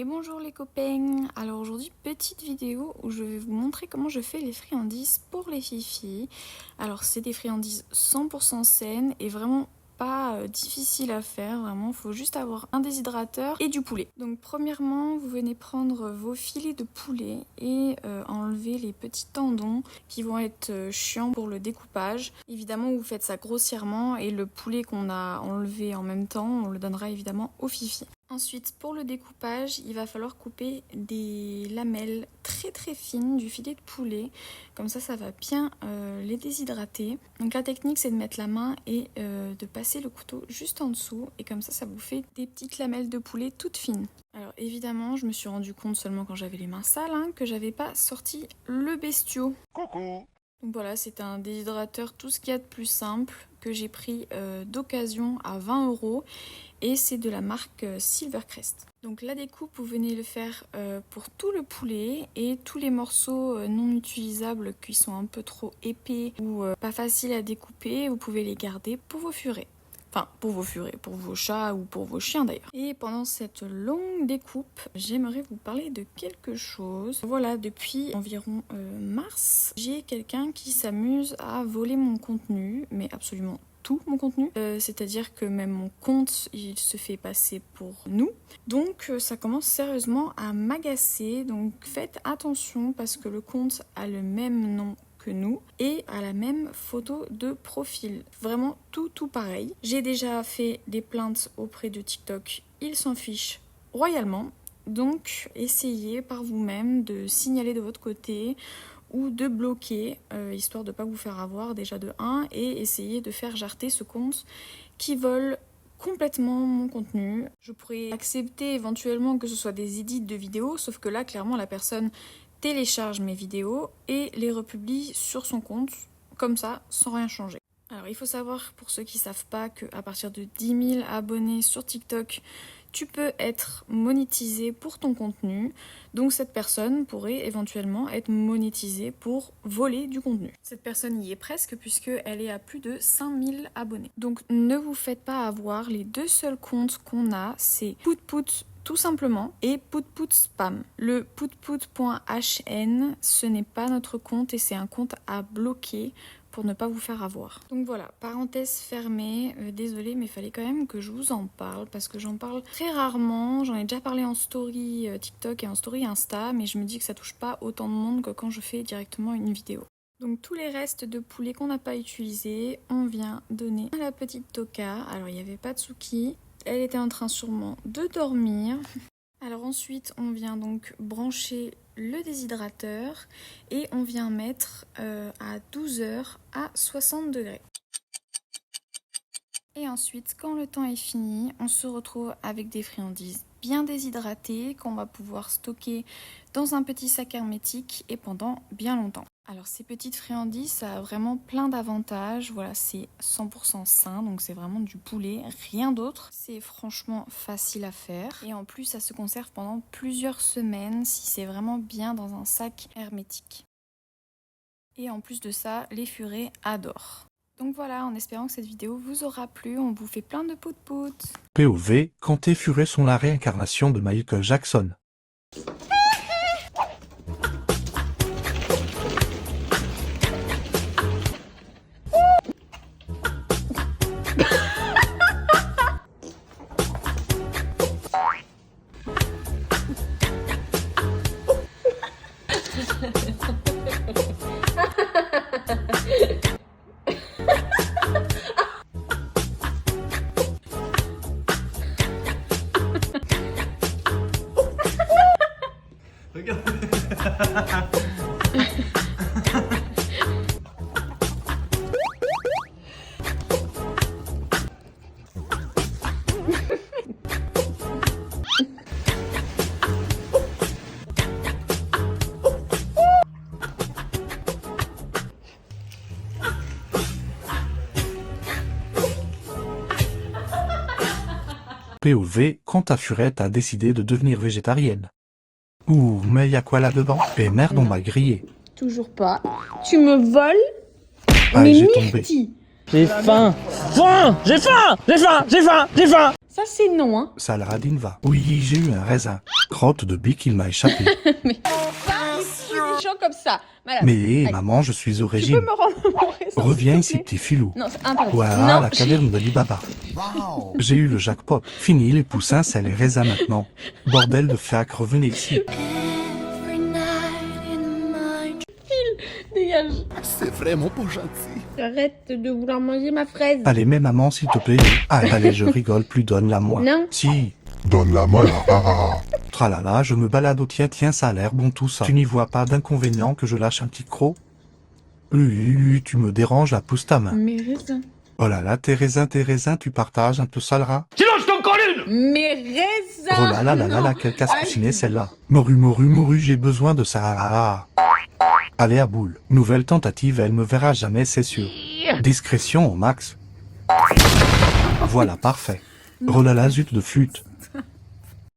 Et bonjour les copains. Alors aujourd'hui petite vidéo où je vais vous montrer comment je fais les friandises pour les fifis. Alors c'est des friandises 100% saines et vraiment pas difficile à faire, vraiment il faut juste avoir un déshydrateur et du poulet. Donc premièrement vous venez prendre vos filets de poulet et enlever les petits tendons qui vont être chiants pour le découpage. Évidemment vous faites ça grossièrement et le poulet qu'on a enlevé en même temps on le donnera évidemment au fifi. Ensuite, pour le découpage, il va falloir couper des lamelles très fines du filet de poulet. Comme ça va bien les déshydrater. Donc la technique, c'est de mettre la main et de passer le couteau juste en dessous. Et comme ça vous fait des petites lamelles de poulet toutes fines. Alors évidemment, je me suis rendu compte seulement quand j'avais les mains sales que j'avais pas sorti le bestiau. Coucou. Donc voilà, c'est un déshydrateur tout ce qu'il y a de plus simple que j'ai pris d'occasion à 20 € et c'est de la marque Silvercrest. Donc la découpe, vous venez le faire pour tout le poulet et tous les morceaux non utilisables qui sont un peu trop épais ou pas faciles à découper, vous pouvez les garder pour vos furets. Enfin, pour vos furets, pour vos chats ou pour vos chiens d'ailleurs. Et pendant cette longue découpe, j'aimerais vous parler de quelque chose. Voilà, depuis environ mars, j'ai quelqu'un qui s'amuse à voler mon contenu, mais absolument tout mon contenu. C'est-à-dire que même mon compte, il se fait passer pour nous. Donc ça commence sérieusement à m'agacer. Donc faites attention parce que le compte a le même nom que nous et à la même photo de profil. Vraiment tout pareil. J'ai déjà fait des plaintes auprès de TikTok. Ils s'en fichent royalement. Donc essayez par vous-même de signaler de votre côté ou de bloquer, histoire de ne pas vous faire avoir déjà de 1 et essayer de faire jarter ce compte qui vole complètement mon contenu. Je pourrais accepter éventuellement que ce soit des edits de vidéos, sauf que là clairement la personne télécharge mes vidéos et les republie sur son compte, comme ça, sans rien changer. Alors il faut savoir, pour ceux qui ne savent pas, qu'à partir de 10 000 abonnés sur TikTok, tu peux être monétisé pour ton contenu. Donc cette personne pourrait éventuellement être monétisée pour voler du contenu. Cette personne y est presque puisqu'elle est à plus de 5000 abonnés. Donc ne vous faites pas avoir, les deux seuls comptes qu'on a, c'est Poutpout tout simplement et Poutpout Spam. Le poutpout.hn, ce n'est pas notre compte et c'est un compte à bloquer pour ne pas vous faire avoir. Donc voilà, parenthèse fermée, désolée mais il fallait quand même que je vous en parle parce que j'en parle très rarement, j'en ai déjà parlé en story TikTok et en story Insta, mais je me dis que ça touche pas autant de monde que quand je fais directement une vidéo. Donc tous les restes de poulet qu'on n'a pas utilisés, on vient donner à la petite Toka. Alors il n'y avait pas de Tsuki, elle était en train sûrement de dormir. Alors ensuite on vient donc brancher le déshydrateur et on vient mettre à 12 h à 60 degrés. Et ensuite quand le temps est fini, on se retrouve avec des friandises bien déshydratées qu'on va pouvoir stocker dans un petit sac hermétique et pendant bien longtemps. Alors ces petites friandises, ça a vraiment plein d'avantages. Voilà, c'est 100% sain, donc c'est vraiment du poulet, rien d'autre. C'est franchement facile à faire. Et en plus, ça se conserve pendant plusieurs semaines si c'est vraiment bien dans un sac hermétique. Et en plus de ça, les furets adorent. Donc voilà, en espérant que cette vidéo vous aura plu, on vous fait plein de pout-pout. POV, quand tes furets sont la réincarnation de Michael Jackson. POV, quand ta furette a décidé de devenir végétarienne. Ouh, mais y a quoi là-dedans? Eh merde, on m'a grillé. Toujours pas. Tu me voles Ah, mes j'ai tombé. myrtilles. J'ai faim. J'ai faim. Ça, c'est non, hein. Saladin va. Oui, j'ai eu un raisin. Crotte de bique, il m'a échappé. Mais pas des gens comme ça. Madame, Mais allez, maman, je suis au tu peux régime. me rendre mon raisin, Reviens s'il ici, te plaît petit filou. Non, c'est interdit. Voilà Non, la caverne d'Ali Baba. J'ai eu le jackpot. Fini les poussins, c'est les raisins maintenant. Bordel de fac, revenez ici. dégage. C'est vraiment pas gentil. Arrête de vouloir manger ma fraise. Allez, mais maman, s'il te plaît. Ah, allez, je rigole, plus donne-la moi. Non. Si. Donne-la-moi là. Tralala, je me balade au tiens, ça a l'air bon tout ça. Tu n'y vois pas d'inconvénient que je lâche un petit croc? Oui, tu me déranges, la pousse ta main. Mes raisins. Oh là là, tes raisins, tu partages un peu sale rat. Mes raisins. Oh là là là là là, quelle casse coussinet celle-là. Moru, j'ai besoin de ça. Allez à boule. Nouvelle tentative, elle me verra jamais, c'est sûr. Discrétion au max. Voilà, parfait. Oh là là, zut de flûte.